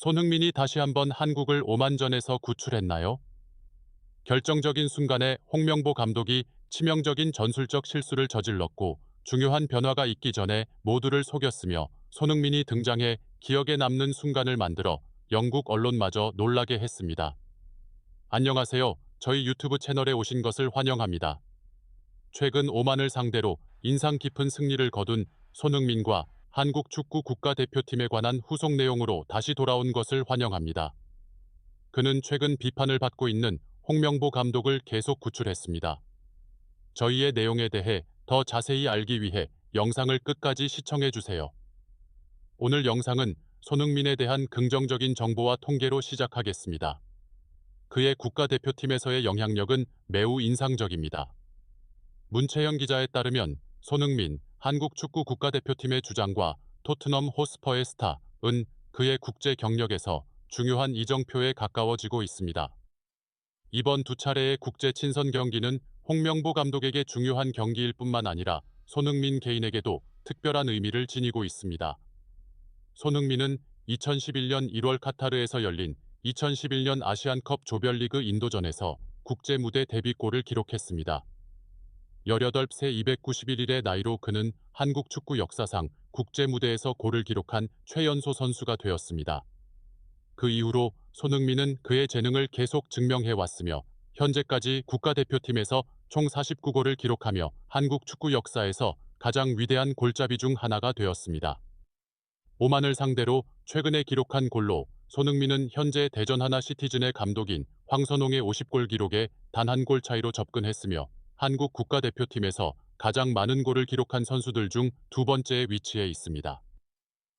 손흥민이 다시 한번 한국을 오만전에서 구출했나요? 결정적인 순간에 홍명보 감독이 치명적인 전술적 실수를 저질렀고 중요한 변화가 있기 전에 모두를 속였으며 손흥민이 등장해 기억에 남는 순간을 만들어 영국 언론마저 놀라게 했습니다. 안녕하세요. 저희 유튜브 채널에 오신 것을 환영합니다. 최근 오만을 상대로 인상 깊은 승리를 거둔 손흥민과 한국 축구 국가대표팀에 관한 후속 내용으로 다시 돌아온 것을 환영합니다. 그는 최근 비판을 받고 있는 홍명보 감독을 계속 구출했습니다. 저희의 내용에 대해 더 자세히 알기 위해 영상을 끝까지 시청해 주세요. 오늘 영상은 손흥민에 대한 긍정적인 정보와 통계로 시작하겠습니다. 그의 국가대표팀에서의 영향력은 매우 인상적입니다. 문채영 기자에 따르면 손흥민 한국 축구 국가대표팀의 주장과 토트넘 호스퍼의 스타은 그의 국제 경력에서 중요한 이정표에 가까워지고 있습니다. 이번 두 차례의 국제 친선 경기는 홍명보 감독에게 중요한 경기일 뿐만 아니라 손흥민 개인에게도 특별한 의미를 지니고 있습니다. 손흥민은 2011년 1월 카타르에서 열린 2011년 아시안컵 조별리그 인도전에서 국제 무대 데뷔골을 기록했습니다. 18세 291일의 나이로 그는 한국 축구 역사상 국제 무대에서 골을 기록한 최연소 선수가 되었습니다. 그 이후로 손흥민은 그의 재능을 계속 증명해 왔으며 현재까지 국가대표팀에서 총 49골을 기록하며 한국 축구 역사에서 가장 위대한 골잡이 중 하나가 되었습니다. 오만을 상대로 최근에 기록한 골로 손흥민은 현재 대전 하나 시티즌의 감독인 황선홍의 50골 기록에 단 한 골 차이로 접근했으며 한국 국가대표팀에서 가장 많은 골을 기록한 선수들 중 두 번째에 위치해 있습니다.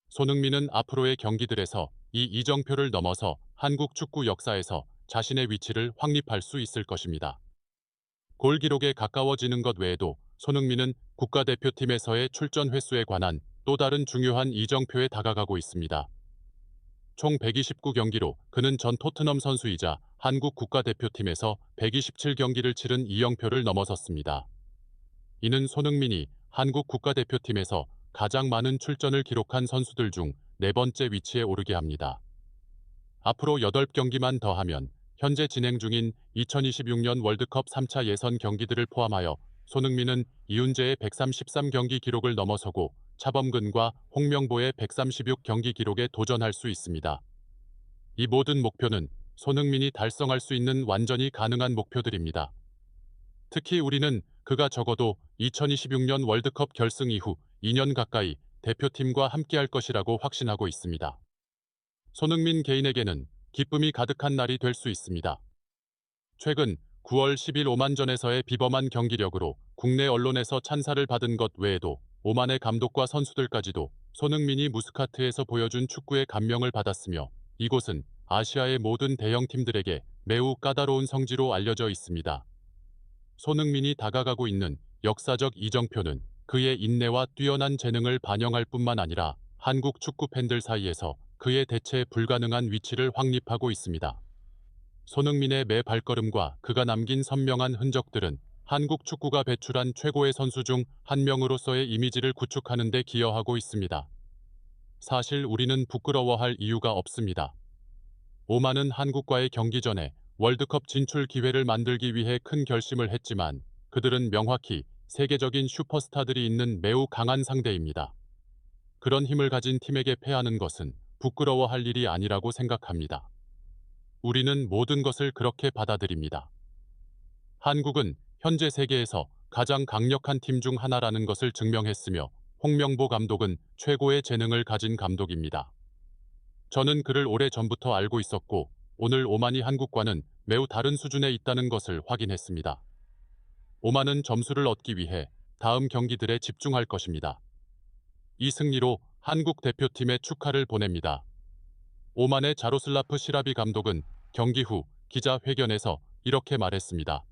손흥민은 앞으로의 경기들에서 이 이정표를 넘어서 한국 축구 역사에서 자신의 위치를 확립할 수 있을 것입니다. 골 기록에 가까워지는 것 외에도 손흥민은 국가대표팀에서의 출전 횟수에 관한 또 다른 중요한 이정표에 다가가고 있습니다. 총 129경기로 그는 전 토트넘 선수이자 한국 국가대표팀에서 127경기를 치른 이정표를 넘어섰습니다. 이는 손흥민이 한국 국가대표팀에서 가장 많은 출전을 기록한 선수들 중 네 번째 위치에 오르게 합니다. 앞으로 8경기만 더하면 현재 진행 중인 2026년 월드컵 3차 예선 경기들을 포함하여 손흥민은 이훈재의 133경기 기록을 넘어서고 차범근과 홍명보의 136경기 기록에 도전할 수 있습니다. 이 모든 목표는 손흥민이 달성할 수 있는 완전히 가능한 목표들입니다. 특히 우리는 그가 적어도 2026년 월드컵 결승 이후 2년 가까이 대표팀과 함께할 것이라고 확신하고 있습니다. 손흥민 개인에게는 기쁨이 가득한 날이 될 수 있습니다. 최근 9월 10일 오만전에서의 비범한 경기력으로 국내 언론에서 찬사를 받은 것 외에도 오만의 감독과 선수들까지도 손흥민이 무스카트에서 보여준 축구에 감명을 받았으며 이곳은 아시아의 모든 대형 팀들에게 매우 까다로운 성지로 알려져 있습니다. 손흥민이 다가가고 있는 역사적 이정표는 그의 인내와 뛰어난 재능을 반영할 뿐만 아니라 한국 축구 팬들 사이에서 그의 대체 불가능한 위치를 확립하고 있습니다. 손흥민의 매 발걸음과 그가 남긴 선명한 흔적들은 한국 축구가 배출한 최고의 선수 중 한 명으로서의 이미지를 구축하는 데 기여하고 있습니다. 사실 우리는 부끄러워할 이유가 없습니다. 오만은 한국과의 경기 전에 월드컵 진출 기회를 만들기 위해 큰 결심을 했지만 그들은 명확히 세계적인 슈퍼스타들이 있는 매우 강한 상대입니다. 그런 힘을 가진 팀에게 패하는 것은 부끄러워할 일이 아니라고 생각합니다. 우리는 모든 것을 그렇게 받아들입니다. 한국은 현재 세계에서 가장 강력한 팀 중 하나라는 것을 증명했으며 홍명보 감독은 최고의 재능을 가진 감독입니다. 저는 그를 오래전부터 알고 있었고 오늘 오만이 한국과는 매우 다른 수준에 있다는 것을 확인했습니다. 오만은 점수를 얻기 위해 다음 경기들에 집중할 것입니다. 이 승리로 한국 대표팀에 축하를 보냅니다. 오만의 자로슬라프 시라비 감독은 경기 후 기자회견에서 이렇게 말했습니다.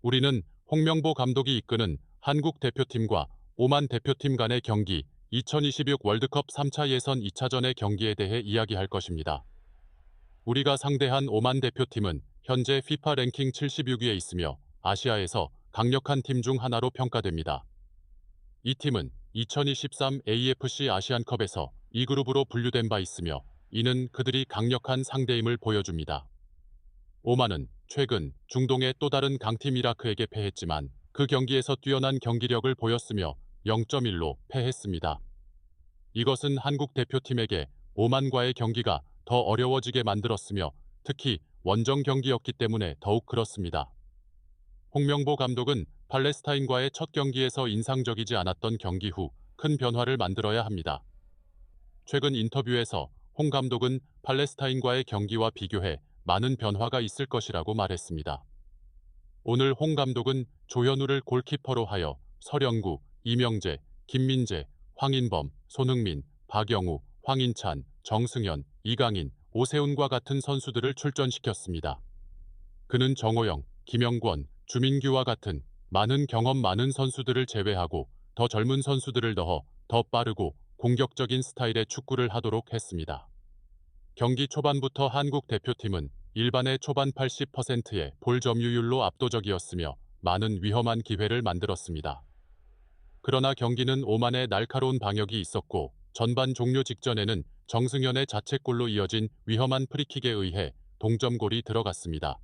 우리는 홍명보 감독이 이끄는 한국 대표팀과 오만 대표팀 간의 경기 2026 월드컵 3차 예선 2차전의 경기에 대해 이야기할 것입니다. 우리가 상대한 오만 대표팀은 현재 FIFA 랭킹 76위에 있으며 아시아에서 강력한 팀 중 하나로 평가됩니다. 이 팀은 2023 AFC 아시안컵에서 2그룹으로 분류된 바 있으며 이는 그들이 강력한 상대임을 보여줍니다. 오만은 최근 중동의 또 다른 강팀 이라크에게 패했지만 그 경기에서 뛰어난 경기력을 보였으며 0.1로 패했습니다. 이것은 한국 대표팀에게 오만과의 경기가 더 어려워지게 만들었으며 특히 원정 경기였기 때문에 더욱 그렇습니다. 홍명보 감독은 팔레스타인과의 첫 경기에서 인상적이지 않았던 경기 후 큰 변화를 만들어야 합니다. 최근 인터뷰에서 홍 감독은 팔레스타인과의 경기와 비교해 많은 변화가 있을 것이라고 말했습니다. 오늘 홍 감독은 조현우를 골키퍼로 하여 서령구, 이명재, 김민재, 황인범, 손흥민, 박영우, 황인찬, 정승현, 이강인, 오세훈과 같은 선수들을 출전시켰습니다. 그는 정호영, 김영권, 주민규와 같은 많은 경험 많은 선수들을 제외하고 더 젊은 선수들을 넣어 더 빠르고 공격적인 스타일의 축구를 하도록 했습니다. 경기 초반부터 한국 대표팀은 일반의 초반 80%의 볼 점유율로 압도적이었으며 많은 위험한 기회를 만들었습니다. 그러나 경기는 오만의 날카로운 방역이 있었고 전반 종료 직전에는 정승현의 자책골로 이어진 위험한 프리킥에 의해 동점골이 들어갔습니다.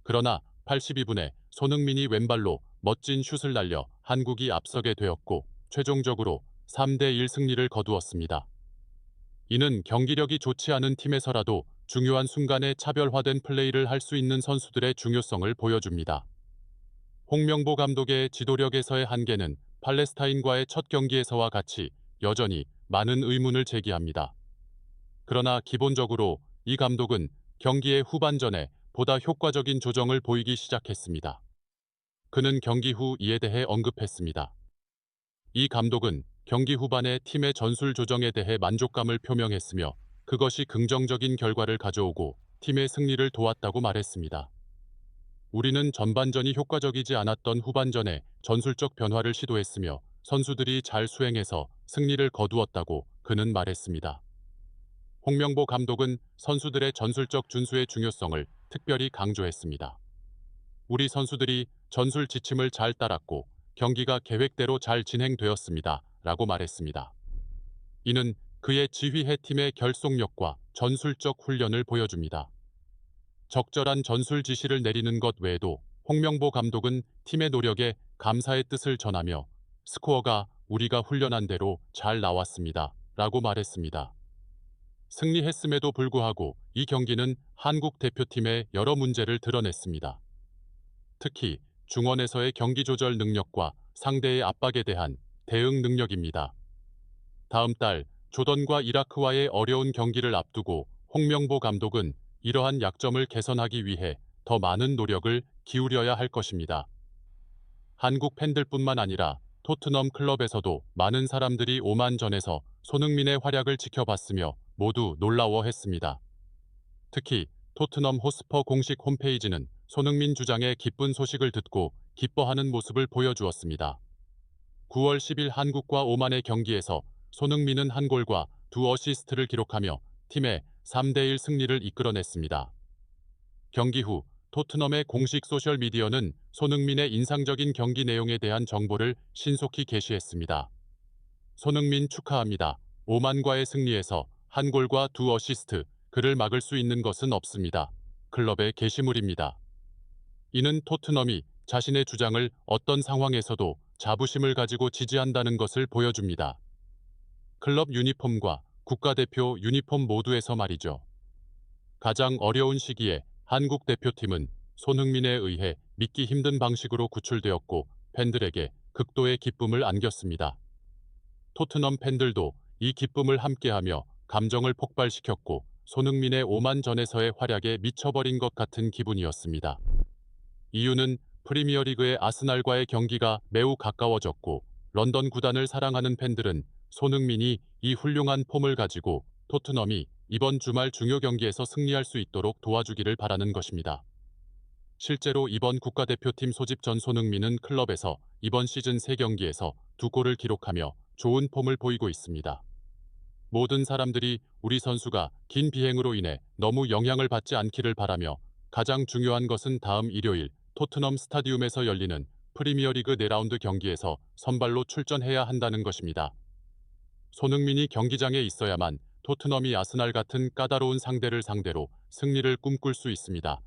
그러나 82분에 손흥민이 왼발로 멋진 슛을 날려 한국이 앞서게 되었고 최종적으로 3대1 승리를 거두었습니다. 이는 경기력이 좋지 않은 팀에서라도 중요한 순간에 차별화된 플레이를 할 수 있는 선수들의 중요성을 보여줍니다. 홍명보 감독의 지도력에서의 한계는 팔레스타인과의 첫 경기에서와 같이 여전히 많은 의문을 제기합니다. 그러나 기본적으로 이 감독은 경기의 후반전에 보다 효과적인 조정을 보이기 시작했습니다. 그는 경기 후 이에 대해 언급했습니다. 이 감독은 경기 후반에 팀의 전술 조정에 대해 만족감을 표명했으며 그것이 긍정적인 결과를 가져오고 팀의 승리를 도왔다고 말했습니다. 우리는 전반전이 효과적이지 않았던 후반전에 전술적 변화를 시도했으며 선수들이 잘 수행해서 승리를 거두었다고 그는 말했습니다. 홍명보 감독은 선수들의 전술적 준수의 중요성을 특별히 강조했습니다. 우리 선수들이 전술 지침을 잘 따랐고 경기가 계획대로 잘 진행되었습니다. 라고 말했습니다. 이는 그의 지휘해 팀의 결속력과 전술적 훈련을 보여줍니다. 적절한 전술 지시를 내리는 것 외에도 홍명보 감독은 팀의 노력에 감사의 뜻을 전하며 스코어가 우리가 훈련한 대로 잘 나왔습니다. 라고 말했습니다. 승리했음에도 불구하고 이 경기는 한국 대표팀의 여러 문제를 드러냈습니다. 특히 중원에서의 경기 조절 능력과 상대의 압박에 대한 대응 능력입니다. 다음 달 조던과 이라크와의 어려운 경기를 앞두고 홍명보 감독은 이러한 약점을 개선하기 위해 더 많은 노력을 기울여야 할 것입니다. 한국 팬들뿐만 아니라 토트넘 클럽에서도 많은 사람들이 오만전에서 손흥민의 활약을 지켜봤으며 모두 놀라워했습니다. 특히 토트넘 호스퍼 공식 홈페이지는 손흥민 주장의 기쁜 소식을 듣고 기뻐하는 모습을 보여주었습니다. 9월 10일 한국과 오만의 경기에서 손흥민은 한 골과 두 어시스트를 기록하며 팀의 3대1 승리를 이끌어냈습니다. 경기 후 토트넘의 공식 소셜미디어는 손흥민의 인상적인 경기 내용에 대한 정보를 신속히 게시했습니다. 손흥민 축하합니다. 오만과의 승리에서 한 골과 두 어시스트, 그를 막을 수 있는 것은 없습니다. 클럽의 게시물입니다. 이는 토트넘이 자신의 주장을 어떤 상황에서도 자부심을 가지고 지지한다는 것을 보여줍니다. 클럽 유니폼과 국가대표 유니폼 모두에서 말이죠. 가장 어려운 시기에 한국 대표팀은 손흥민에 의해 믿기 힘든 방식으로 구출되었고 팬들에게 극도의 기쁨을 안겼습니다. 토트넘 팬들도 이 기쁨을 함께하며 감정을 폭발시켰고 손흥민의 오만전에서의 활약에 미쳐버린 것 같은 기분이었습니다. 이유는 프리미어리그의 아스날과의 경기가 매우 가까워졌고 런던 구단을 사랑하는 팬들은 손흥민이 이 훌륭한 폼을 가지고 토트넘이 이번 주말 중요 경기에서 승리할 수 있도록 도와주기를 바라는 것입니다. 실제로 이번 국가대표팀 소집 전 손흥민은 클럽에서 이번 시즌 3경기에서 2골을 기록하며 좋은 폼을 보이고 있습니다. 모든 사람들이 우리 선수가 긴 비행으로 인해 너무 영향을 받지 않기를 바라며 가장 중요한 것은 다음 일요일 토트넘 스타디움에서 열리는 프리미어리그 4라운드 경기에서 선발로 출전해야 한다는 것입니다. 손흥민이 경기장에 있어야만 토트넘이 아스날 같은 까다로운 상대를 상대로 승리를 꿈꿀 수 있습니다.